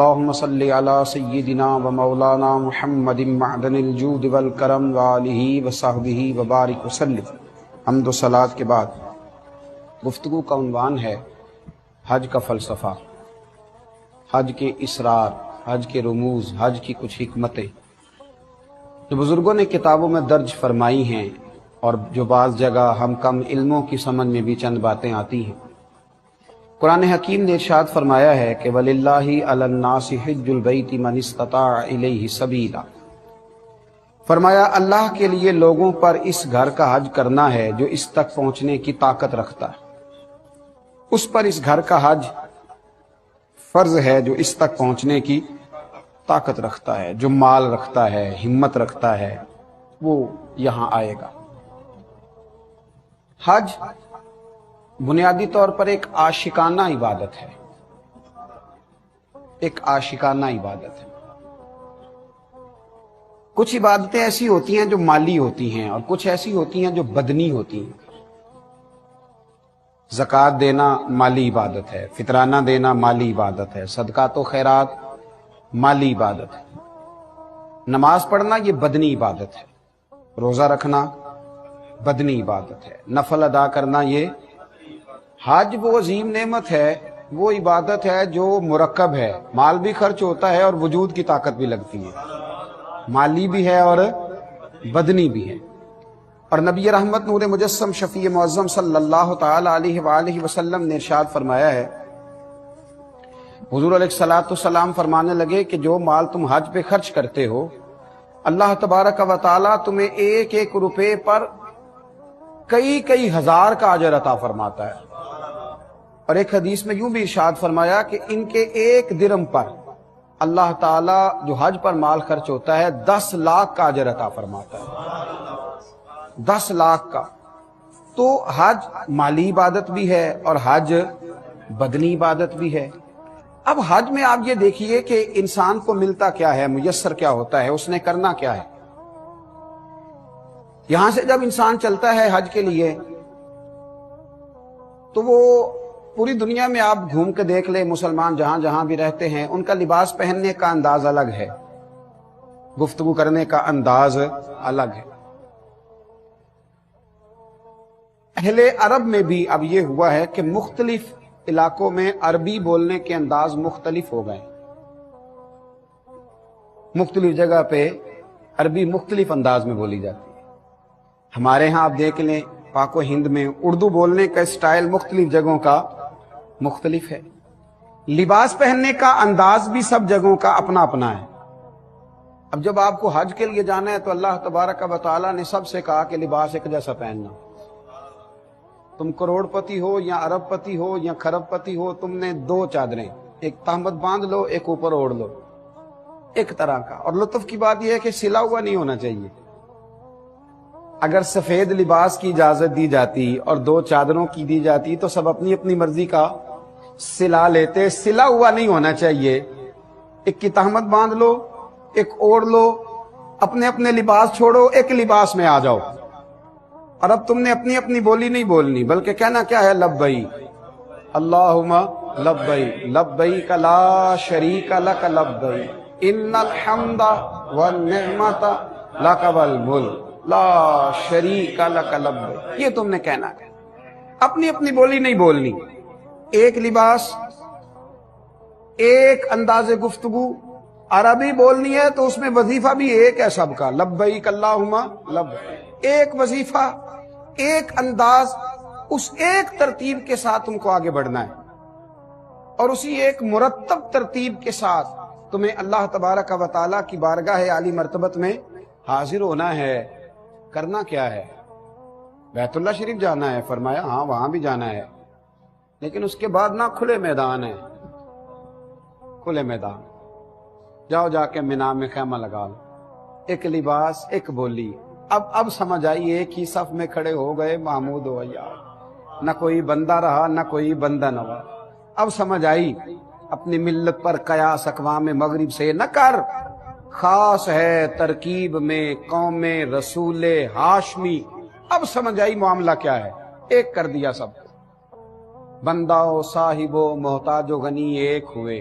اللهم صل على سيدنا ومولانا محمد معدن الجود والکرم وآلہ وصحبہ وبارک وسلم۔ حمد و صلات کے بعد گفتگو کا عنوان ہے حج کا فلسفہ، حج کے اسرار، حج کے رموز، حج کی کچھ حکمتیں جو بزرگوں نے کتابوں میں درج فرمائی ہیں اور جو بعض جگہ ہم کم علموں کی سمجھ میں بھی چند باتیں آتی ہیں۔ قرآن حکیم نے ارشاد فرمایا ہے کہ وَلِلَّهِ عَلَى النَّاسِ حِجُّ الْبَيْتِ مَنِ اسْتَطَاعَ إِلَيْهِ سَبِيلًا، فرمایا اللہ کے لیے لوگوں پر اس گھر کا حج کرنا ہے جو اس تک پہنچنے کی طاقت رکھتا ہے، اس پر اس گھر کا حج فرض ہے جو اس تک پہنچنے کی طاقت رکھتا ہے، جو مال رکھتا ہے، ہمت رکھتا ہے، وہ یہاں آئے گا۔ حج بنیادی طور پر ایک عاشقانہ عبادت ہے، ایک عاشقانہ عبادت ہے۔ کچھ عبادتیں ایسی ہوتی ہیں جو مالی ہوتی ہیں اور کچھ ایسی ہوتی ہیں جو بدنی ہوتی ہیں۔ زکوٰۃ دینا مالی عبادت ہے، فطرانہ دینا مالی عبادت ہے، صدقات و خیرات مالی عبادت ہے، نماز پڑھنا یہ بدنی عبادت ہے، روزہ رکھنا بدنی عبادت ہے، نفل ادا کرنا یہ۔ حج وہ عظیم نعمت ہے، وہ عبادت ہے جو مرکب ہے، مال بھی خرچ ہوتا ہے اور وجود کی طاقت بھی لگتی ہے، مالی بھی ہے اور بدنی بھی ہے۔ اور نبی رحمت نور مجسم شفیع معظم صلی اللہ تعالی علیہ وآلہ وسلم نے ارشاد فرمایا ہے، حضور علیہ الصلوۃ والسلام فرمانے لگے کہ جو مال تم حج پہ خرچ کرتے ہو، اللہ تبارک و تعالی تمہیں ایک ایک روپے پر کئی ہزار کا اجر عطا فرماتا ہے۔ اور ایک حدیث میں یوں بھی ارشاد فرمایا کہ ان کے ایک درم پر اللہ تعالیٰ جو حج پر مال خرچ ہوتا ہے 10 لاکھ کا اجر عطا فرماتا ہے، 10 لاکھ کا۔ تو حج مالی عبادت بھی ہے اور حج بدنی عبادت بھی ہے۔ اب حج میں آپ یہ دیکھیے کہ انسان کو ملتا کیا ہے، میسر کیا ہوتا ہے، اس نے کرنا کیا ہے۔ یہاں سے جب انسان چلتا ہے حج کے لیے تو وہ پوری دنیا میں آپ گھوم کے دیکھ لیں، مسلمان جہاں جہاں بھی رہتے ہیں ان کا لباس پہننے کا انداز الگ ہے، گفتگو کرنے کا انداز الگ ہے۔ اہل عرب میں بھی اب یہ ہوا ہے کہ مختلف علاقوں میں عربی بولنے کے انداز مختلف ہو گئے، مختلف جگہ پہ عربی مختلف انداز میں بولی جاتی ہے۔ ہمارے ہاں آپ دیکھ لیں پاک و ہند میں اردو بولنے کا اسٹائل مختلف جگہوں کا مختلف ہے، لباس پہننے کا انداز بھی سب جگہوں کا اپنا اپنا ہے۔ اب جب آپ کو حج کے لیے جانا ہے تو اللہ تبارک و تعالیٰ نے سب سے کہا کہ لباس ایک جیسا پہننا۔ تم کروڑ پتی ہو یا ارب پتی ہو یا کھرب پتی ہو، تم نے 2 چادریں، ایک تہمت باندھ لو، ایک اوپر اوڑھ لو، ایک طرح کا۔ اور لطف کی بات یہ ہے کہ سلا ہوا نہیں ہونا چاہیے۔ اگر سفید لباس کی اجازت دی جاتی اور 2 چادروں کی دی جاتی تو سب اپنی اپنی مرضی کا سلا لیتے، سلا ہوا نہیں ہونا چاہیے۔ ایک کی تہمت باندھ لو، ایک اوڑھ لو، اپنے اپنے لباس چھوڑو، ایک لباس میں آ جاؤ۔ اور اب تم نے اپنی اپنی بولی نہیں بولنی بلکہ کہنا کیا ہے، لبیک اللہم لبیک لبیک لا شریک لک لبیک ان الحمد والنعمت لک والملک لا شریک لک لبیک، یہ تم نے کہنا ہے، اپنی اپنی بولی نہیں بولنی، ایک لباس، ایک انداز گفتگو۔ عربی بولنی ہے تو اس میں وظیفہ بھی ایک ہے سب کا، لبیک اللہم لبیک، ایک وظیفہ، ایک انداز، اس ایک ترتیب کے ساتھ تم کو آگے بڑھنا ہے اور اسی ایک مرتب ترتیب کے ساتھ تمہیں اللہ تبارک و تعالیٰ کی بارگاہ عالی مرتبت میں حاضر ہونا ہے۔ کرنا کیا ہے، بیت اللہ شریف جانا ہے، فرمایا ہاں وہاں بھی جانا ہے، لیکن اس کے بعد نہ کھلے میدان ہے، کھلے میدان جاؤ، جا کے مینا میں خیمہ لگا لو، ایک لباس، ایک بولی۔ اب سمجھ آئی، ایک ہی صف میں کھڑے ہو گئے محمود و عیار، نہ کوئی بندہ رہا نہ کوئی بندہ نوا۔ اب سمجھ آئی اپنی ملت پر قیاس اقوام مغرب سے نہ کر، خاص ہے ترکیب میں قوم رسول ہاشمی۔ اب سمجھ آئی معاملہ کیا ہے، ایک کر دیا سب، بندہ و صاحب و محتاج و غنی ایک ہوئے،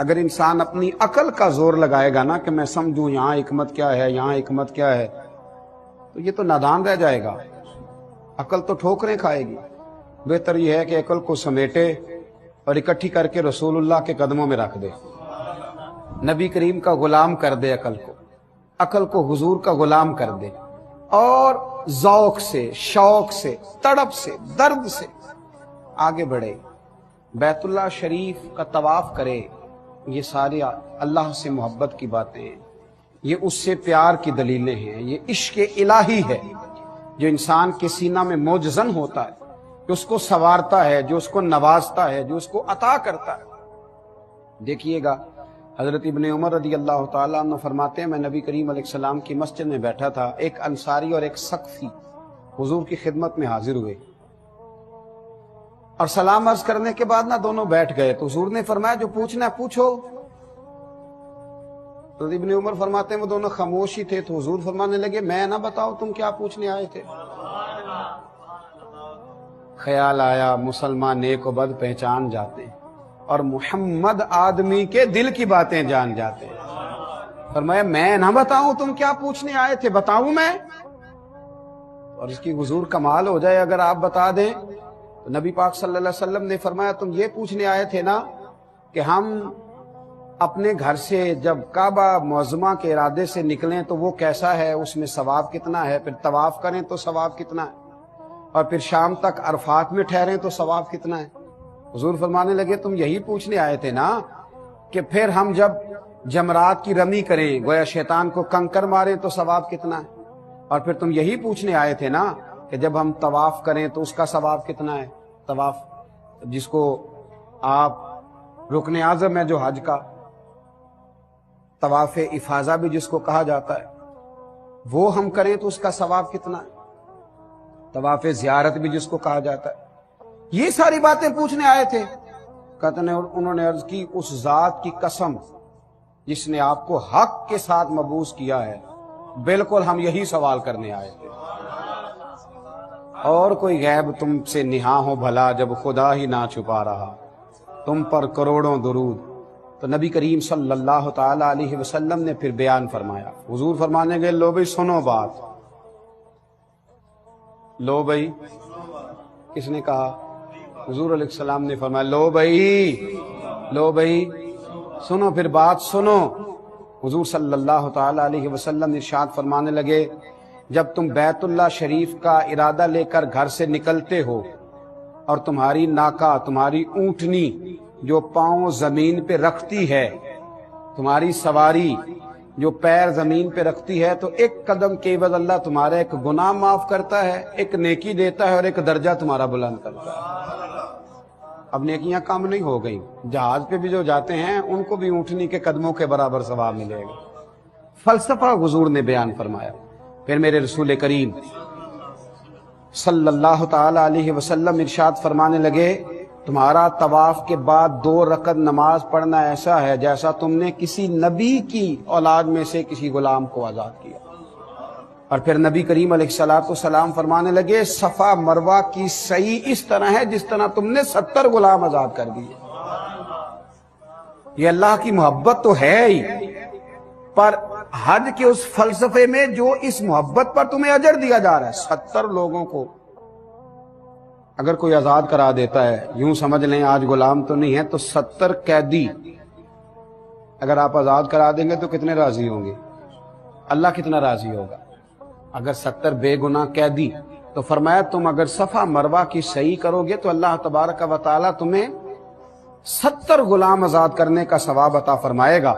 اگر انسان اپنی عقل کا زور لگائے گا نا کہ میں سمجھوں یہاں حکمت کیا ہے، یہاں حکمت کیا ہے، تو یہ تو نادان رہ جائے گا، عقل تو ٹھوکریں کھائے گی۔ بہتر یہ ہے کہ عقل کو سمیٹے اور اکٹھی کر کے رسول اللہ کے قدموں میں رکھ دے، نبی کریم کا غلام کر دے، عقل کو حضور کا غلام کر دے، اور ذوق سے، شوق سے، تڑپ سے، درد سے آگے بڑھے، بیت اللہ شریف کا طواف کرے۔ یہ ساری اللہ سے محبت کی باتیں ہیں، یہ اس سے پیار کی دلیلیں ہیں، یہ عشق الہی ہے جو انسان کے سینہ میں موجزن ہوتا ہے، جو اس کو سنوارتا ہے، جو اس کو نوازتا ہے، جو اس کو عطا کرتا ہے۔ دیکھیے گا حضرت ابن عمر رضی اللہ تعالیٰ عنہ فرماتے ہیں میں نبی کریم علیہ السلام کی مسجد میں بیٹھا تھا، ایک انصاری اور ایک ثقفی حضور کی خدمت میں حاضر ہوئے اور سلام عرض کرنے کے بعد دونوں بیٹھ گئے، تو حضور نے فرمایا جو پوچھنا ہے پوچھو۔ تو ابن عمر فرماتے ہیں وہ دونوں خاموش ہی تھے، تو حضور فرمانے لگے میں نہ بتاؤ تم کیا پوچھنے آئے تھے؟ خیال آیا مسلمان نیک و بد پہچان جاتے ہیں اور محمد آدمی کے دل کی باتیں جان جاتے ہیں۔ فرمایا میں نہ بتاؤں تم کیا پوچھنے آئے تھے، بتاؤں میں؟ اور اس کی حضور کمال ہو جائے اگر آپ بتا دیں۔ تو نبی پاک صلی اللہ علیہ وسلم نے فرمایا تم یہ پوچھنے آئے تھے نا کہ ہم اپنے گھر سے جب کعبہ معظمہ کے ارادے سے نکلیں تو وہ کیسا ہے، اس میں ثواب کتنا ہے، پھر طواف کریں تو ثواب کتنا ہے، اور پھر شام تک عرفات میں ٹھہریں تو ثواب کتنا ہے۔ حضور فرمانے لگے تم یہی پوچھنے آئے تھے نا کہ پھر ہم جب جمرات کی رمی کریں، گویا شیطان کو کنکر ماریں تو ثواب کتنا ہے، اور پھر تم یہی پوچھنے آئے تھے نا کہ جب ہم طواف کریں تو اس کا ثواب کتنا ہے۔ طواف جس کو آپ رکن اعظم ہے جو حج کا، طواف افاضہ بھی جس کو کہا جاتا ہے، وہ ہم کریں تو اس کا ثواب کتنا ہے۔ طواف زیارت بھی جس کو کہا جاتا ہے، یہ ساری باتیں پوچھنے آئے تھے۔ کہتے ہیں انہوں نے عرض کی اس ذات کی قسم جس نے آپ کو حق کے ساتھ مبعوث کیا ہے، بالکل ہم یہی سوال کرنے آئے تھے، اور کوئی غیب تم سے نہاں ہو بھلا جب خدا ہی نہ چھپا رہا، تم پر کروڑوں درود۔ تو نبی کریم صلی اللہ تعالی علیہ وسلم نے پھر بیان فرمایا، حضور فرمانے گئے لو بھئی سنو بات، لو بھئی، کس نے کہا؟ حضور علیہ السلام نے فرمایا لو بھئی سنو، پھر بات سنو۔ حضور صلی اللہ تعالی علیہ وسلم ارشاد فرمانے لگے جب تم بیت اللہ شریف کا ارادہ لے کر گھر سے نکلتے ہو اور تمہاری ناکا، تمہاری اونٹنی جو پاؤں زمین پہ رکھتی ہے، تمہاری سواری جو پیر زمین پہ رکھتی ہے، تو ایک قدم کے عوض اللہ تمہارا ایک گناہ معاف کرتا ہے، ایک نیکی دیتا ہے، اور ایک درجہ تمہارا بلند کرتا ہے۔ اب نیکیاں کم نہیں ہو گئی، جہاز پہ بھی جو جاتے ہیں ان کو بھی اونٹنی کے قدموں کے برابر ثواب ملے گا۔ فلسفہ حضور نے بیان فرمایا۔ پھر میرے رسول کریم صلی اللہ تعالی علیہ وسلم ارشاد فرمانے لگے تمہارا طواف کے بعد 2 رکعت نماز پڑھنا ایسا ہے جیسا تم نے کسی نبی کی اولاد میں سے کسی غلام کو آزاد کیا۔ اور پھر نبی کریم علیہ السلام فرمانے لگے صفا مروہ کی سعی اس طرح ہے جس طرح تم نے 70 غلام آزاد کر دیے۔ یہ اللہ کی محبت تو ہے ہی، پر حج کے اس فلسفے میں جو اس محبت پر تمہیں اجر دیا جا رہا ہے، 70 لوگوں کو اگر کوئی آزاد کرا دیتا ہے، یوں سمجھ لیں آج غلام تو نہیں ہے تو 70 قیدی اگر آپ آزاد کرا دیں گے تو کتنے راضی ہوں گے؟ اللہ کتنا راضی ہوگا؟ اگر 70 بے گناہ قیدی، تو فرمایا تم اگر صفا مروہ کی صحیح کرو گے تو اللہ تبارک و تعالی تمہیں 70 غلام آزاد کرنے کا ثواب عطا فرمائے گا۔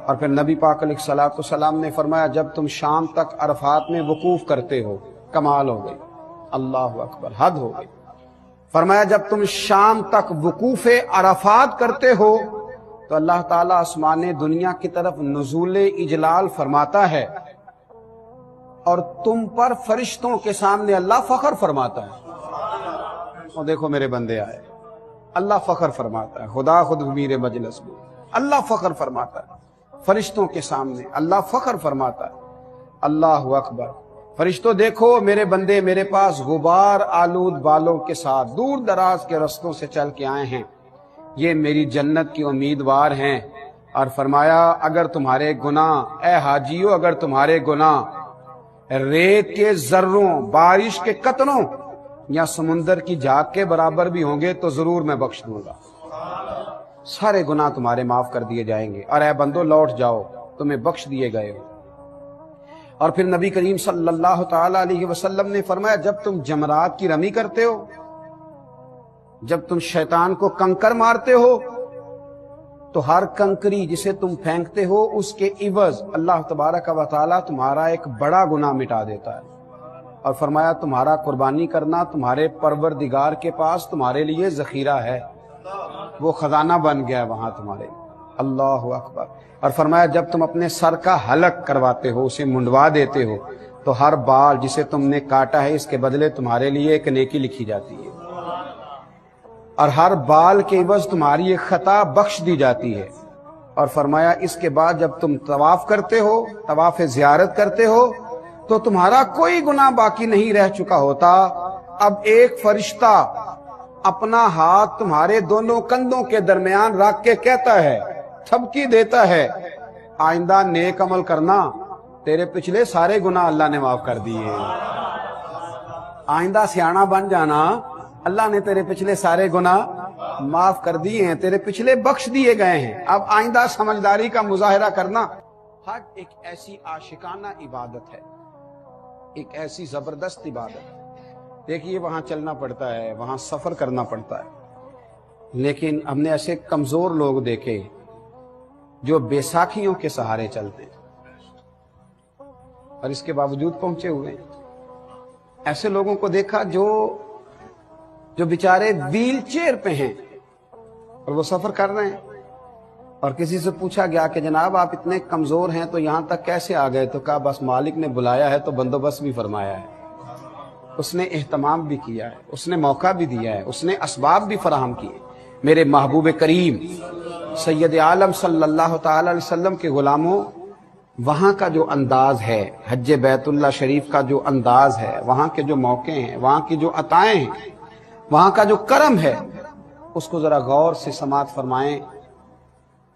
اور پھر نبی پاک علیہ السلام نے فرمایا جب تم شام تک عرفات میں وقوف کرتے ہو، کمال ہو گئی، اللہ اکبر، حد ہو گئی۔ فرمایا جب تم شام تک وقوف عرفات کرتے ہو تو اللہ تعالیٰ آسمان دنیا کی طرف نزول اجلال فرماتا ہے، اور تم پر فرشتوں کے سامنے اللہ فخر فرماتا ہے۔ اور دیکھو میرے بندے آئے، اللہ فخر فرماتا ہے، خدا خود امیر مجلس میں اللہ فخر فرماتا ہے، فرشتوں کے سامنے اللہ فخر فرماتا ہے۔ اللہ اکبر، فرشتوں دیکھو میرے بندے میرے پاس غبار آلود بالوں کے ساتھ دور دراز کے رستوں سے چل کے آئے ہیں، یہ میری جنت کی امیدوار ہیں، اور فرمایا اگر تمہارے گناہ، اے حاجیو اگر تمہارے گناہ ریت کے ذروں، بارش کے قطروں یا سمندر کی جھاگ کے برابر بھی ہوں گے تو ضرور میں بخش دوں گا، سارے گناہ تمہارے معاف کر دیے جائیں گے، اور اے بندو لوٹ جاؤ، تمہیں بخش دیے گئے ہو۔ اور پھر نبی کریم صلی اللہ تعالی علیہ وسلم نے فرمایا جب تم جمرات کی رمی کرتے ہو، جب تم شیطان کو کنکر مارتے ہو، تو ہر کنکری جسے تم پھینکتے ہو اس کے عوض اللہ تبارک و تعالی تمہارا ایک بڑا گناہ مٹا دیتا ہے۔ اور فرمایا تمہارا قربانی کرنا تمہارے پروردگار کے پاس تمہارے لیے ذخیرہ ہے، وہ خزانہ بن گیا ہے وہاں تمہارے۔ اللہ اکبر۔ اور فرمایا جب تم اپنے سر کا حلق کرواتے ہو، اسے منڈوا دیتے ہو، تو ہر بال جسے تم نے کاٹا ہے اس کے بدلے تمہارے لیے ایک نیکی لکھی جاتی ہے، اور ہر بال کے عوض تمہاری ایک خطا بخش دی جاتی ہے۔ اور فرمایا اس کے بعد جب تم طواف کرتے ہو، طواف زیارت کرتے ہو، تو تمہارا کوئی گناہ باقی نہیں رہ چکا ہوتا، اب ایک فرشتہ اپنا ہاتھ تمہارے دونوں کندھوں کے درمیان رکھ کے کہتا ہے، تھپکی دیتا ہے، آئندہ نیک عمل کرنا، تیرے پچھلے سارے گناہ اللہ نے معاف کر دیے، آئندہ سیاںا بن جانا، اللہ نے تیرے پچھلے سارے گناہ معاف کر دیے ہیں، تیرے پچھلے بخش دیے گئے ہیں، اب آئندہ سمجھداری کا مظاہرہ کرنا۔ حج ایک ایسی عاشقانہ عبادت ہے، ایک ایسی زبردست عبادت ہے۔ دیکھیے وہاں چلنا پڑتا ہے، وہاں سفر کرنا پڑتا ہے، لیکن ہم نے ایسے کمزور لوگ دیکھے جو بیساکھیوں کے سہارے چلتے ہیں اور اس کے باوجود پہنچے ہوئے ہیں۔ ایسے لوگوں کو دیکھا جو بیچارے ویل چیئر پہ ہیں اور وہ سفر کر رہے ہیں، اور کسی سے پوچھا گیا کہ جناب آپ اتنے کمزور ہیں تو یہاں تک کیسے آ گئے؟ تو کہا بس مالک نے بلایا ہے تو بندوبست بھی فرمایا ہے، اس نے اہتمام بھی کیا ہے، اس نے موقع بھی دیا ہے، اس نے اسباب بھی فراہم کیے۔ میرے محبوب کریم سید عالم صلی اللہ تعالی علیہ وسلم کے غلاموں، وہاں کا جو انداز ہے، حج بیت اللہ شریف کا جو انداز ہے، وہاں کے جو موقع ہیں، وہاں کی جو عطائیں ہیں، وہاں کا جو کرم ہے، اس کو ذرا غور سے سماعت فرمائیں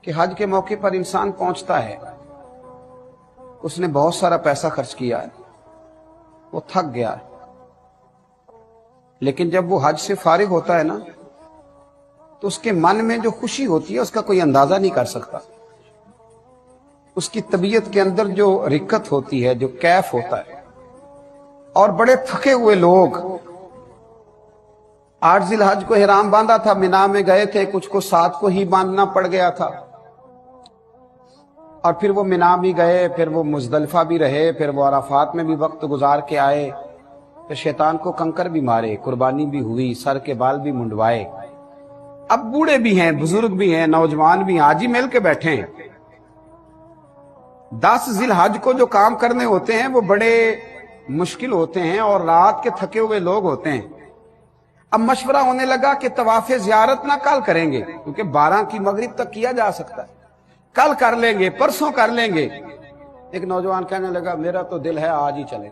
کہ حج کے موقع پر انسان پہنچتا ہے، اس نے بہت سارا پیسہ خرچ کیا ہے، وہ تھک گیا ہے، لیکن جب وہ حج سے فارغ ہوتا ہے نا تو اس کے من میں جو خوشی ہوتی ہے اس کا کوئی اندازہ نہیں کر سکتا، اس کی طبیعت کے اندر جو رکت ہوتی ہے، جو کیف ہوتا ہے۔ اور بڑے تھکے ہوئے لوگ 8 ذی الحج کو احرام باندھا تھا، مینا میں گئے تھے، کچھ کو 7 کو ہی باندھنا پڑ گیا تھا، اور پھر وہ مینا بھی گئے، پھر وہ مزدلفہ بھی رہے، پھر وہ عرفات میں بھی وقت گزار کے آئے، پھر شیطان کو کنکر بھی مارے، قربانی بھی ہوئی، سر کے بال بھی منڈوائے۔ اب بوڑھے بھی ہیں، بزرگ بھی ہیں، نوجوان بھی ہیں، آج ہی مل کے بیٹھے ہیں۔ 10 ذی الحج کو جو کام کرنے ہوتے ہیں وہ بڑے مشکل ہوتے ہیں، اور رات کے تھکے ہوئے لوگ ہوتے ہیں۔ اب مشورہ ہونے لگا کہ طواف زیارت نہ کل کریں گے، کیونکہ 12 کی مغرب تک کیا جا سکتا ہے، کل کر لیں گے، پرسوں کر لیں گے۔ ایک نوجوان کہنے لگا میرا تو دل ہے آج ہی چلیں۔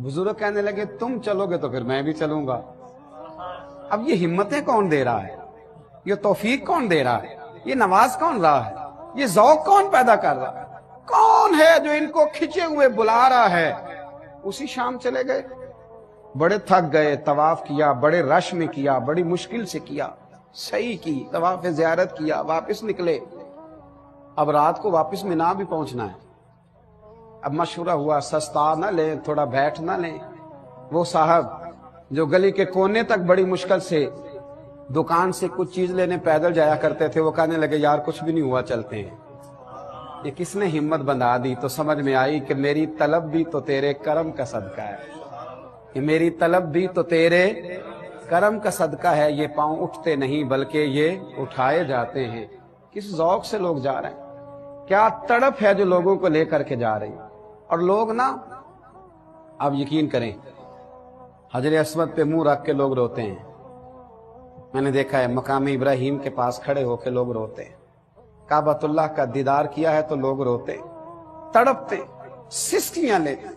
بزرگ کہنے لگے تم چلو گے تو پھر میں بھی چلوں گا۔ اب یہ ہمتیں کون دے رہا ہے؟ یہ توفیق کون دے رہا ہے؟ یہ نواز کون رہا ہے؟ یہ ذوق کون پیدا کر رہا ہے؟ کون ہے جو ان کو کھچے ہوئے بلا رہا ہے؟ اسی شام چلے گئے، بڑے تھک گئے، طواف کیا، بڑے رش میں کیا، بڑی مشکل سے کیا، صحیح کی، طواف زیارت کیا، واپس نکلے۔ اب رات کو واپس مینا بھی پہنچنا ہے۔ اب مشورہ ہوا سستا نہ لیں، تھوڑا بیٹھ نہ لیں۔ وہ صاحب جو گلی کے کونے تک بڑی مشکل سے دکان سے کچھ چیز لینے پیدل جایا کرتے تھے، وہ کہنے لگے یار کچھ بھی نہیں ہوا، چلتے ہیں۔ یہ کس نے ہمت بندھا دی؟ تو سمجھ میں آئی کہ میری طلب بھی تو تیرے کرم کا صدقہ ہے، یہ میری طلب بھی تو تیرے کرم کا صدقہ ہے، یہ پاؤں اٹھتے نہیں بلکہ یہ اٹھائے جاتے ہیں۔ کس ذوق سے لوگ جا رہے ہیں، کیا تڑپ ہے جو لوگوں کو لے کر کے جا رہی ہیں۔ اور لوگ نا، آپ یقین کریں، حجر اسود پہ منہ رکھ کے لوگ روتے ہیں۔ میں نے دیکھا ہے مقام ابراہیم کے پاس کھڑے ہو کے لوگ روتے ہیں، کعبۃ اللہ کا دیدار کیا ہے تو لوگ روتے، تڑپتے، سسکیاں لیتے۔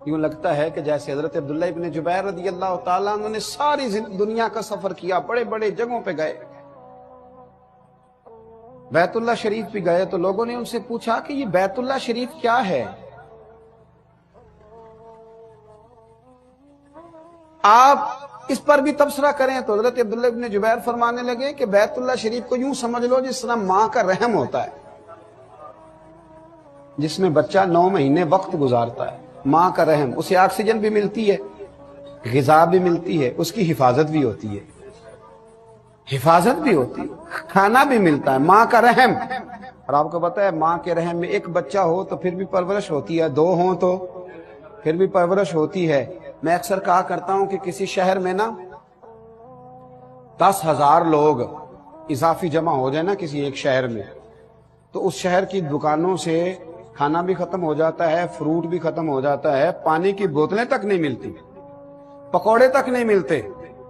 یوں لگتا ہے کہ جیسے حضرت عبداللہ ابن جبیر رضی اللہ تعالیٰ عنہ نے ساری دنیا کا سفر کیا، بڑے بڑے جگہوں پہ گئے، بیت اللہ شریف بھی گئے تو لوگوں نے ان سے پوچھا کہ یہ بیت اللہ شریف کیا ہے؟ آپ اس پر بھی تبصرہ کریں تو حضرت عبداللہ ابن جبیر فرمانے لگے کہ بیت اللہ شریف کو یوں سمجھ لو جس طرح ماں کا رحم ہوتا ہے، جس میں بچہ 9 مہینے وقت گزارتا ہے، ماں کا رحم، اسے آکسیجن بھی ملتی ہے، غذا بھی ملتی ہے، اس کی حفاظت بھی ہوتی ہے، کھانا بھی ملتا ہے، ماں کا رحم۔ اور آپ کو پتہ ہے ماں کے رحم میں ایک بچہ ہو تو پھر بھی پرورش ہوتی ہے، 2 ہوں تو پھر بھی پرورش ہوتی ہے۔ میں اکثر کہا کرتا ہوں کہ کسی شہر میں نا 10,000 لوگ اضافی جمع ہو جائے نا کسی ایک شہر میں، تو اس شہر کی دکانوں سے کھانا بھی ختم ہو جاتا ہے، فروٹ بھی ختم ہو جاتا ہے، پانی کی بوتلیں تک نہیں ملتی، پکوڑے تک نہیں ملتے،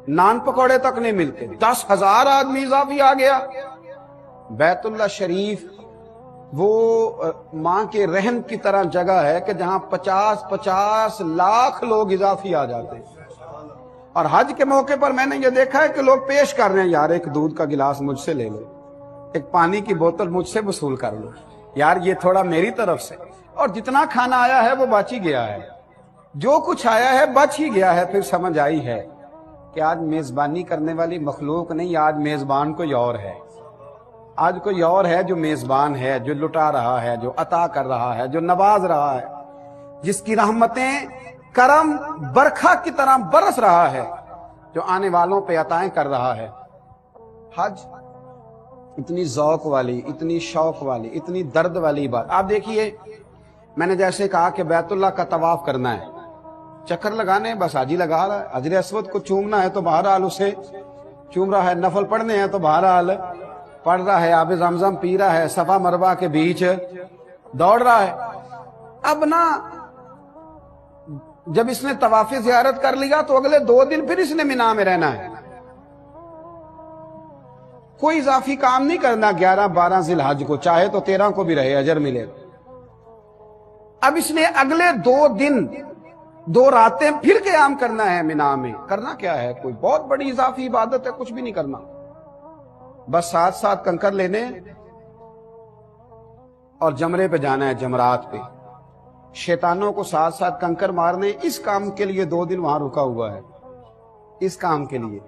نان پکوڑے تک نہیں ملتے، 10,000 آدمی اضافی آ گیا۔ بیت اللہ شریف وہ ماں کے رحم کی طرح جگہ ہے کہ جہاں 50 لاکھ لوگ اضافی آ جاتے ہیں۔ اور حج کے موقع پر میں نے یہ دیکھا ہے کہ لوگ پیش کر رہے ہیں، یار ایک دودھ کا گلاس مجھ سے لے لو، ایک پانی کی بوتل مجھ سے وصول کر لو، یار یہ تھوڑا میری طرف سے۔ اور جتنا کھانا آیا ہے وہ بچ ہی گیا ہے، جو کچھ آیا ہے بچ ہی گیا ہے۔ پھر سمجھ آئی ہے کہ آج میزبانی کرنے والی مخلوق نہیں، آج میزبان کوئی اور ہے، آج کوئی اور ہے جو میزبان ہے، جو لٹا رہا ہے، جو عطا کر رہا ہے، جو نواز رہا ہے، جس کی رحمتیں کرم برکھا کی طرح برس رہا ہے، جو آنے والوں پہ عطائیں کر رہا ہے۔ حج اتنی ذوق والی، اتنی شوق والی، اتنی درد والی بات۔ آپ دیکھیے میں نے جیسے کہا کہ بیت اللہ کا طواف کرنا ہے، چکر لگانے بس حاجی لگا رہا ہے، حجر اسود کو چومنا ہے تو بہرحال اسے چوم رہا ہے، نفل پڑھنے ہیں تو بہرحال پڑھ رہا ہے، آب زمزم پی رہا ہے، صفا مروہ کے بیچ دوڑ رہا ہے۔ اب نا جب اس نے طواف زیارت کر لیا تو اگلے 2 دن پھر اس نے مینا میں رہنا ہے، کوئی اضافی کام نہیں کرنا 11 12 ذی الحج کو، چاہے تو 13 کو بھی رہے، اجر ملے گا۔ اب اس نے اگلے 2 دن 2 راتیں پھر قیام کرنا ہے مینا میں۔ کرنا کیا ہے؟ کوئی بہت بڑی اضافی عبادت ہے؟ کچھ بھی نہیں کرنا، بس ساتھ کنکر لینے اور جمرے پہ جانا ہے، جمرات پہ شیطانوں کو ساتھ کنکر مارنے۔ اس کام کے لیے 2 دن وہاں رکا ہوا ہے، اس کام کے لیے۔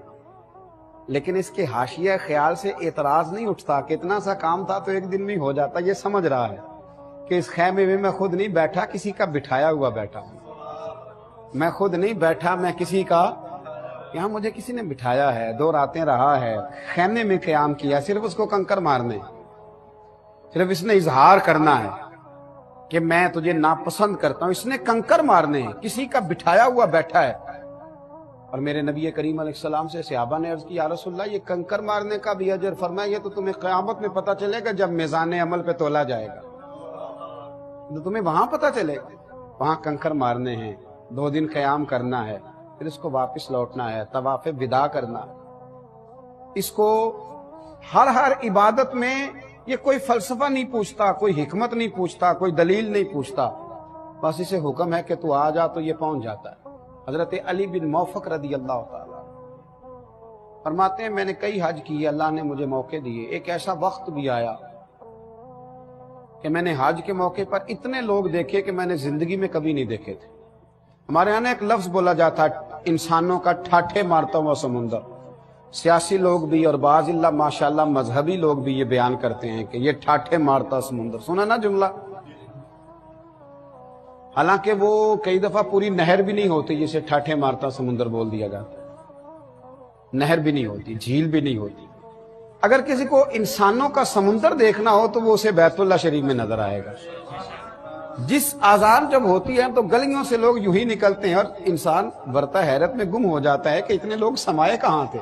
لیکن اس کے حاشیہ خیال سے اعتراض نہیں اٹھتا کہ اتنا سا کام تھا تو 1 دن میں ہو جاتا۔ یہ سمجھ رہا ہے کہ اس خیمے میں خود نہیں بیٹھا، کسی کا بٹھایا ہوا بیٹھا ہوں، میں خود نہیں بیٹھا، میں کسی کا، یہاں مجھے کسی نے بٹھایا ہے، 2 راتیں رہا ہے، خیمے میں قیام کیا، صرف اس کو کنکر مارنے، صرف اس نے اظہار کرنا ہے کہ میں تجھے ناپسند کرتا ہوں، اس نے کنکر مارنے ہیں، کسی کا بٹھایا ہوا بیٹھا ہے۔ اور میرے نبی کریم علیہ السلام سے صحابہ نے عرض کی، یا رسول اللہ یہ کنکر مارنے کا بھی اجر؟ فرمایا یہ تو تمہیں قیامت میں پتہ چلے گا جب میزان عمل پہ تولا جائے گا، تو تمہیں وہاں پتہ چلے گا۔ وہاں کنکر مارنے ہیں، 2 دن قیام کرنا ہے، پھر اس کو واپس لوٹنا ہے، طواف وداع کرنا ہے۔ اس کو ہر عبادت میں یہ کوئی فلسفہ نہیں پوچھتا، کوئی حکمت نہیں پوچھتا، کوئی دلیل نہیں پوچھتا، بس اسے حکم ہے کہ تو آ جا تو یہ پہنچ جاتا ہے۔ حضرت علی بن موفق رضی اللہ تعالیٰ فرماتے ہیں میں نے کئی حج کیے، اللہ نے مجھے موقع دیے، ایک ایسا وقت بھی آیا کہ میں نے حج کے موقع پر اتنے لوگ دیکھے کہ میں نے زندگی میں کبھی نہیں دیکھے تھے۔ ہمارے یہاں ایک لفظ بولا جاتا ہے انسانوں کا ٹھاٹھے مارتا ہوا سمندر۔ سیاسی لوگ بھی اور بعض اللہ ماشاءاللہ مذہبی لوگ بھی یہ بیان کرتے ہیں کہ یہ ٹھاٹھے مارتا سمندر، سنا نا جملہ؟ حالانکہ وہ کئی دفعہ پوری نہر بھی نہیں ہوتی جسے ٹھاٹھے مارتا سمندر بول دیا جاتا ہے، نہر بھی نہیں ہوتی، جھیل بھی نہیں ہوتی۔ اگر کسی کو انسانوں کا سمندر دیکھنا ہو تو وہ اسے بیت اللہ شریف میں نظر آئے گا۔ جس آذان جب ہوتی ہے تو گلیوں سے لوگ یوں ہی نکلتے ہیں اور انسان برتا حیرت میں گم ہو جاتا ہے کہ اتنے لوگ سمائے کہاں تھے،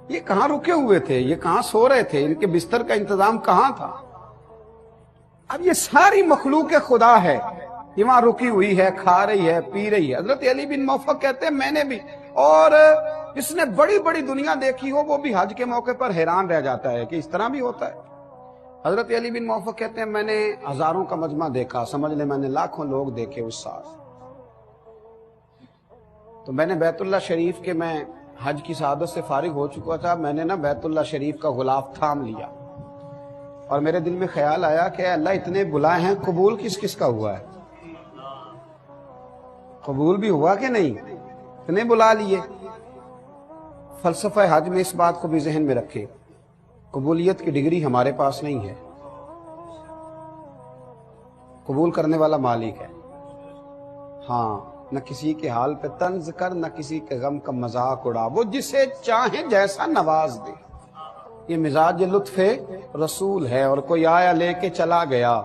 یہ کہاں رکے ہوئے تھے، یہ کہاں سو رہے تھے، ان کے بستر کا انتظام کہاں تھا؟ اب یہ ساری مخلوق خدا ہے، یہ وہاں رکی ہوئی ہے، کھا رہی ہے، پی رہی ہے۔ حضرت علی بن موفق کہتے ہیں میں نے بھی، اور جس نے بڑی بڑی دنیا دیکھی ہو وہ بھی حج کے موقع پر حیران رہ جاتا ہے کہ اس طرح بھی ہوتا ہے۔ حضرت علی بن موفق کہتے ہیں میں نے ہزاروں کا مجمع دیکھا، سمجھ لیں میں نے لاکھوں لوگ دیکھے اس سال۔ تو میں نے بیت اللہ شریف کے، میں حج کی سعادت سے فارغ ہو چکا تھا، میں نے نا بیت اللہ شریف کا غلاف تھام لیا، اور میرے دل میں خیال آیا کہ اللہ اتنے بلائے ہیں، قبول کس کس کا ہوا ہے؟ قبول بھی ہوا کہ نہیں؟ اتنے بلا لیے۔ فلسفہ حج میں اس بات کو بھی ذہن میں رکھے، قبولیت کی ڈگری ہمارے پاس نہیں ہے، قبول کرنے والا مالک ہے۔ ہاں، نہ کسی کے حال پہ طنز کر، نہ کسی کے غم کا مذاق اڑا، وہ جسے چاہے جیسا نواز دے۔ یہ مزاج لطف رسول ہے، اور کوئی آیا لے کے چلا گیا،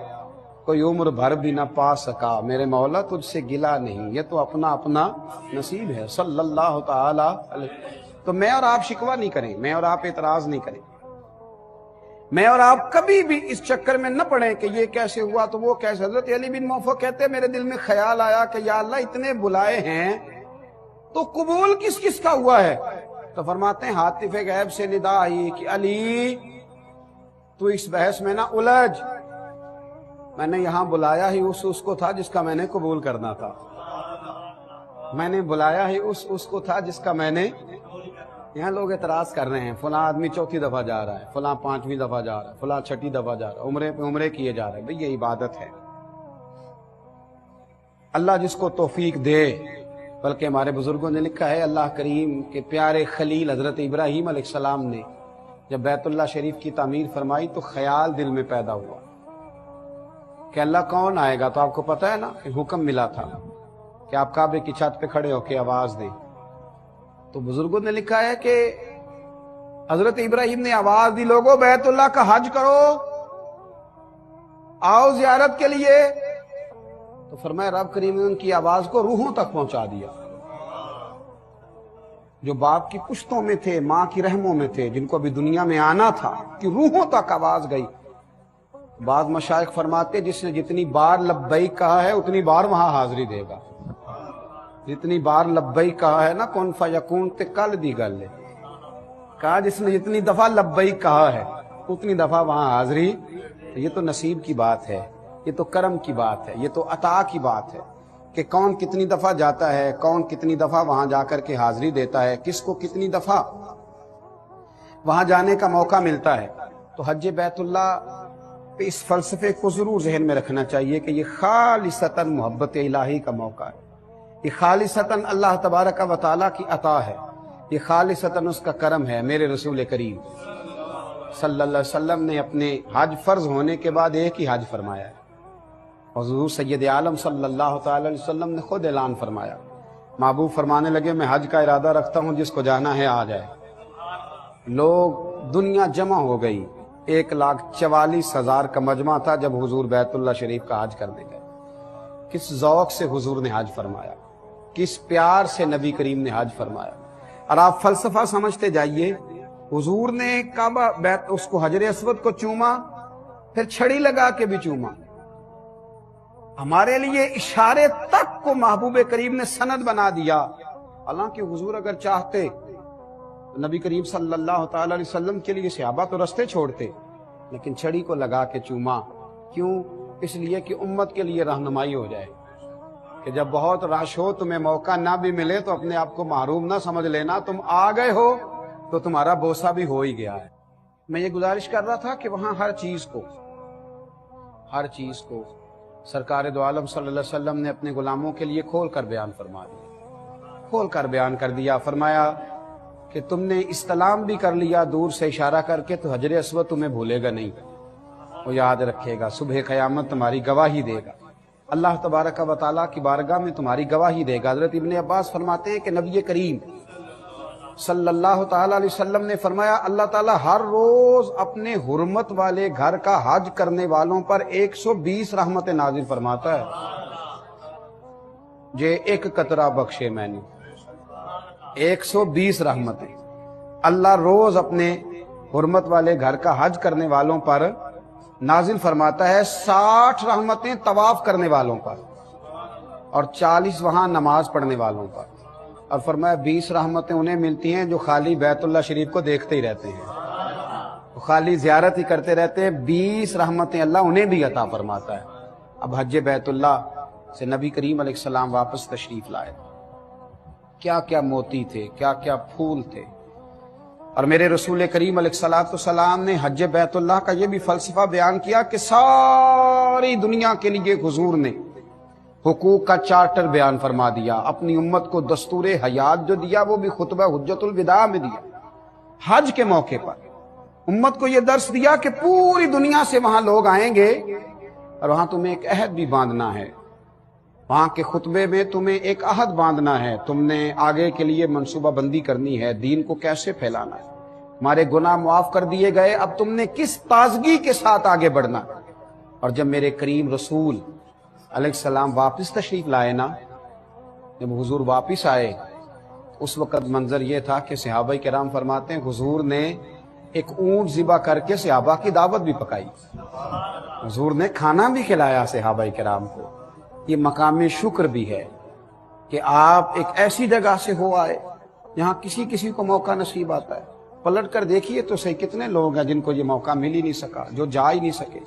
کوئی عمر بھر بھی نہ پا سکا، میرے مولا تجھ سے گلا نہیں، یہ تو اپنا اپنا نصیب ہے۔ صلی اللہ تعالی علیہ۔ تو میں اور آپ شکوہ نہیں کریں، میں اور آپ اعتراض نہیں کریں، میں اور آپ کبھی بھی اس چکر میں نہ پڑیں کہ یہ کیسے ہوا تو وہ کیسے۔ حضرت علی بن موفق کہتے ہیں میرے دل میں خیال آیا کہ یا اللہ اتنے بلائے ہیں تو قبول کس کس کا ہوا ہے؟ تو فرماتے ہیں ہاتف غیب سے ندا آئی کہ علی تو اس بحث میں نہ الجھ، میں نے یہاں بلایا ہی اس کو تھا جس کا میں نے قبول کرنا تھا، میں نے بلایا ہی اس کو تھا جس کا میں نے۔ یہاں لوگ اعتراض کر رہے ہیں فلاں آدمی چوتھی دفعہ جا رہا ہے، فلاں پانچویں دفعہ جا رہا ہے، فلاں چھٹی دفعہ جا رہا ہے، عمرے پہ عمرے کیے جا رہے ہیں۔ بھئی یہ عبادت ہے، اللہ جس کو توفیق دے۔ بلکہ ہمارے بزرگوں نے لکھا ہے اللہ کریم کے پیارے خلیل حضرت ابراہیم علیہ السلام نے جب بیت اللہ شریف کی تعمیر فرمائی تو خیال دل میں پیدا ہوا کہ اللہ کون آئے گا، تو آپ کو پتہ ہے نا کہ حکم ملا تھا کہ آپ کعبے کی چھت پہ کھڑے ہو کے آواز دیں۔ تو بزرگوں نے لکھا ہے کہ حضرت ابراہیم نے آواز دی لوگوں بیت اللہ کا حج کرو، آؤ زیارت کے لیے، تو فرمایا رب کریم نے ان کی آواز کو روحوں تک پہنچا دیا۔ جو باپ کی پشتوں میں تھے، ماں کی رحموں میں تھے، جن کو ابھی دنیا میں آنا تھا، کہ روحوں تک آواز گئی۔ بعض مشائخ فرماتے جس نے جتنی بار لبیک کہا ہے اتنی بار وہاں حاضری دے گا۔ جتنی بار لبیک کہا ہے نا کن فیکون تے کل دی گل ہے، کہا جس نے جتنی دفعہ لبیک کہا ہے اتنی دفعہ وہاں حاضری۔ یہ تو نصیب کی بات ہے، یہ تو کرم کی بات ہے، یہ تو عطا کی بات ہے کہ کون کتنی دفعہ جاتا ہے، کون کتنی دفعہ وہاں جا کر کے حاضری دیتا ہے، کس کو کتنی دفعہ وہاں جانے کا موقع ملتا ہے۔ تو حج بیت اللہ پہ اس فلسفے کو ضرور ذہن میں رکھنا چاہیے کہ یہ خالصتاً محبت الہی کا موقع ہے، یہ خالصتاً اللہ تبارک و تعالیٰ کی عطا ہے، یہ خالصتاً اس کا کرم ہے۔ میرے رسول کریم صلی اللہ علیہ وسلم نے اپنے حج فرض ہونے کے بعد ایک ہی حج فرمایا ہے۔ حضور سید عالم صلی اللہ تعالی علیہ وسلم نے خود اعلان فرمایا، محبوب فرمانے لگے میں حج کا ارادہ رکھتا ہوں، جس کو جانا ہے آ جائے۔ لوگ دنیا جمع ہو گئی، 1,44,000 کا مجمع تھا جب حضور بیت اللہ شریف کا حج کرنے گئے۔ کس ذوق سے حضور نے حج فرمایا، کس پیار سے نبی کریم نے حج فرمایا۔ اور آپ فلسفہ سمجھتے جائیے، حضور نے کعبہ بیت اس کو حجر اسود کو چوما، پھر چھڑی لگا کے بھی چوما۔ ہمارے لیے اشارے تک کو محبوب کریم نے سند بنا دیا۔ حالانکہ حضور اگر چاہتے تو نبی کریم صلی اللہ تعالی علیہ وسلم کے لیے صحابہ تو رستے چھوڑتے، لیکن چھڑی کو لگا کے چوما۔ کیوں؟ اس لیے کہ امت کے لیے رہنمائی ہو جائے کہ جب بہت رش ہو، تمہیں موقع نہ بھی ملے تو اپنے آپ کو محروم نہ سمجھ لینا، تم آ گئے ہو تو تمہارا بوسہ بھی ہو ہی گیا ہے۔ میں یہ گزارش کر رہا تھا کہ وہاں ہر چیز کو سرکار دو عالم صلی اللہ علیہ وسلم نے اپنے غلاموں کے لیے کھول کر بیان فرما دیا، کھول کر بیان کر دیا۔ فرمایا کہ تم نے استلام بھی کر لیا دور سے اشارہ کر کے، تو حجر اسود تمہیں بھولے گا نہیں، وہ یاد رکھے گا، صبح قیامت تمہاری گواہی دے گا، اللہ تبارک و تعالیٰ کی بارگاہ میں تمہاری گواہی دے گا۔ حضرت ابن عباس فرماتے ہیں کہ نبی کریم صلی اللہ تعالیٰ علیہ وسلم نے فرمایا اللہ تعالیٰ ہر روز اپنے حرمت والے گھر کا حج کرنے والوں پر 120 رحمتیں نازل فرماتا ہے۔ جے ایک قطرہ بخشے میں نے 120 رحمتیں اللہ روز اپنے حرمت والے گھر کا حج کرنے والوں پر نازل فرماتا ہے۔ 60 رحمتیں طواف کرنے والوں پر اور 40 وہاں نماز پڑھنے والوں پر، اور فرمایا 20 رحمتیں انہیں ملتی ہیں جو خالی بیت اللہ شریف کو دیکھتے ہی رہتے ہیں، خالی زیارت ہی کرتے رہتے ہیں۔ 20 رحمتیں اللہ انہیں بھی عطا فرماتا ہے۔ اب حج بیت اللہ سے نبی کریم علیہ السلام واپس تشریف لائے، کیا کیا موتی تھے، کیا کیا پھول تھے، اور میرے رسول کریم علیہ الصلوۃ والسلام نے حج بیت اللہ کا یہ بھی فلسفہ بیان کیا کہ ساری دنیا کے لیے حضور نے حقوق کا چارٹر بیان فرما دیا، اپنی امت کو دستور حیات جو دیا وہ بھی خطبہ حجت الوداع میں دیا۔ حج کے موقع پر امت کو یہ درس دیا کہ پوری دنیا سے وہاں لوگ آئیں گے اور وہاں تمہیں ایک عہد بھی باندھنا ہے، وہاں کے خطبے میں تمہیں ایک عہد باندھنا ہے، تم نے آگے کے لیے منصوبہ بندی کرنی ہے، دین کو کیسے پھیلانا ہے، ہمارے گناہ معاف کر دیے گئے، اب تم نے کس تازگی کے ساتھ آگے بڑھنا۔ اور جب میرے کریم رسول علیہ السلام واپس تشریف لائے نا، جب حضور واپس آئے اس وقت منظر یہ تھا کہ صحابہ کرام فرماتے ہیں حضور نے ایک اونٹ ذبح کر کے صحابہ کی دعوت بھی پکائی، حضور نے کھانا بھی کھلایا صحابہ کرام کو۔ یہ مقام شکر بھی ہے کہ آپ ایک ایسی جگہ سے ہو آئے جہاں کسی کو موقع نصیب آتا ہے۔ پلٹ کر دیکھیے تو صحیح کتنے لوگ ہیں جن کو یہ موقع مل ہی نہیں سکا، جو جا ہی نہیں سکے۔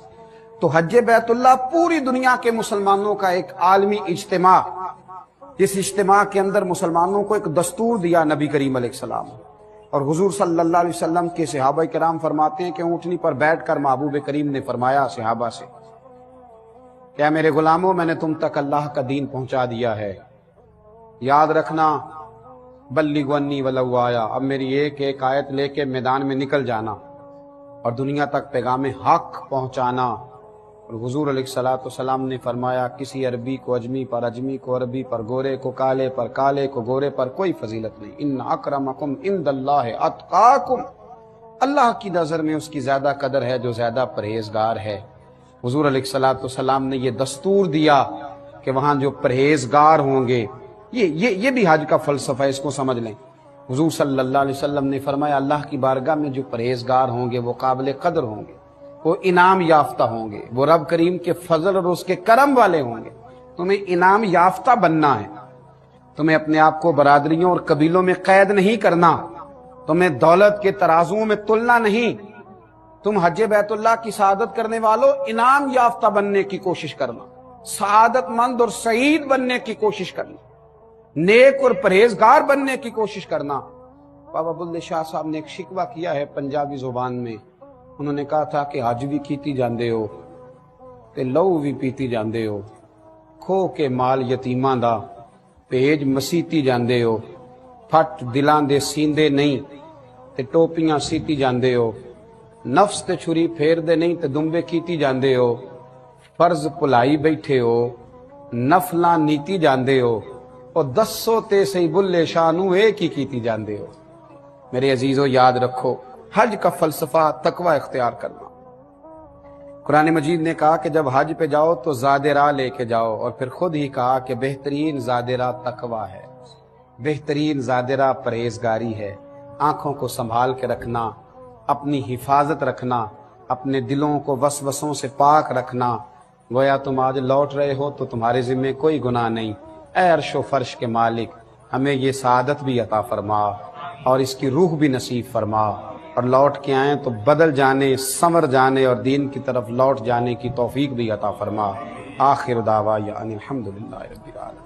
تو حج بیت اللہ پوری دنیا کے مسلمانوں کا ایک عالمی اجتماع، جس اجتماع کے اندر مسلمانوں کو ایک دستور دیا نبی کریم علیہ السلام، اور حضور صلی اللہ علیہ وسلم کے صحابہ کرام فرماتے ہیں کہ اونٹنی پر بیٹھ کر محبوب کریم نے فرمایا صحابہ سے، کیا میرے غلاموں میں نے تم تک اللہ کا دین پہنچا دیا ہے، یاد رکھنا بلغوا انی ولو آیا، اب میری ایک ایک آیت لے کے میدان میں نکل جانا اور دنیا تک پیغام حق پہنچانا۔ اور حضور علیہ الصلوۃ والسلام نے فرمایا کسی عربی کو اجمی پر، اجمی کو عربی پر، گورے کو کالے پر، کالے کو گورے پر کوئی فضیلت نہیں۔ ان اکرمکم عند اللہ اتقاکم، اللہ کی نظر میں اس کی زیادہ قدر ہے جو زیادہ پرہیزگار ہے۔ حضور علیہ الصلوۃ والسلام نے یہ دستور دیا کہ وہاں جو پرہیزگار ہوں گے، یہ بھی حج کا فلسفہ ہے، اس کو سمجھ لیں۔ حضور صلی اللہ علیہ وسلم نے فرمایا اللہ کی بارگاہ میں جو پرہیزگار ہوں گے وہ قابل قدر ہوں گے، وہ انعام یافتہ ہوں گے، وہ رب کریم کے فضل اور اس کے کرم والے ہوں گے۔ تمہیں انعام یافتہ بننا ہے، تمہیں اپنے آپ کو برادریوں اور قبیلوں میں قید نہیں کرنا، تمہیں دولت کے ترازوؤں میں تلنا نہیں، تم حج بیت اللہ کی سعادت کرنے والوں انعام یافتہ بننے کی کوشش کرنا، سعادت مند اور سعید بننے کی کوشش کرنا، نیک اور پرہیزگار بننے کی کوشش کرنا۔ بابا بلے شاہ صاحب نے ایک شکوہ کیا ہے پنجابی زبان میں، انہوں نے کہا تھا کہ حج بھی کیتی جاندے ہو تے لہو بھی پیتی جاندے ہو، کھو کے مال یتیماں دا پیج مسیتی جاندے ہو، پھٹ دلاں دے سیندے نہیں تے ٹوپیاں سیتی جاندے ہو، نفس تے چھری پھیر دے نہیں تے دمبے کیتی جاندے ہو، فرض پلائی بیٹھے ہو، نفلاں نیتی جاندے ہو، اور دسو تے سی بلے شاہ نو ایک ہی کیتی جاندے ہو۔ میرے عزیزو یاد رکھو حج کا فلسفہ تقوی اختیار کرنا۔ قرآن مجید نے کہا کہ جب حج پہ جاؤ تو زاد راہ لے کے جاؤ، اور پھر خود ہی کہا کہ بہترین زاد راہ تقوی ہے، بہترین زاد راہ پرہیزگاری ہے، آنکھوں کو سنبھال کے رکھنا، اپنی حفاظت رکھنا، اپنے دلوں کو وسوسوں سے پاک رکھنا۔ گویا تم آج لوٹ رہے ہو تو تمہارے ذمہ کوئی گناہ نہیں۔ اے عرش و فرش کے مالک ہمیں یہ سعادت بھی عطا فرما اور اس کی روح بھی نصیب فرما، اور لوٹ کے آئیں تو بدل جانے، سمر جانے اور دین کی طرف لوٹ جانے کی توفیق بھی عطا فرما۔ آخر دعوانا ان الحمدللہ رب العالمین۔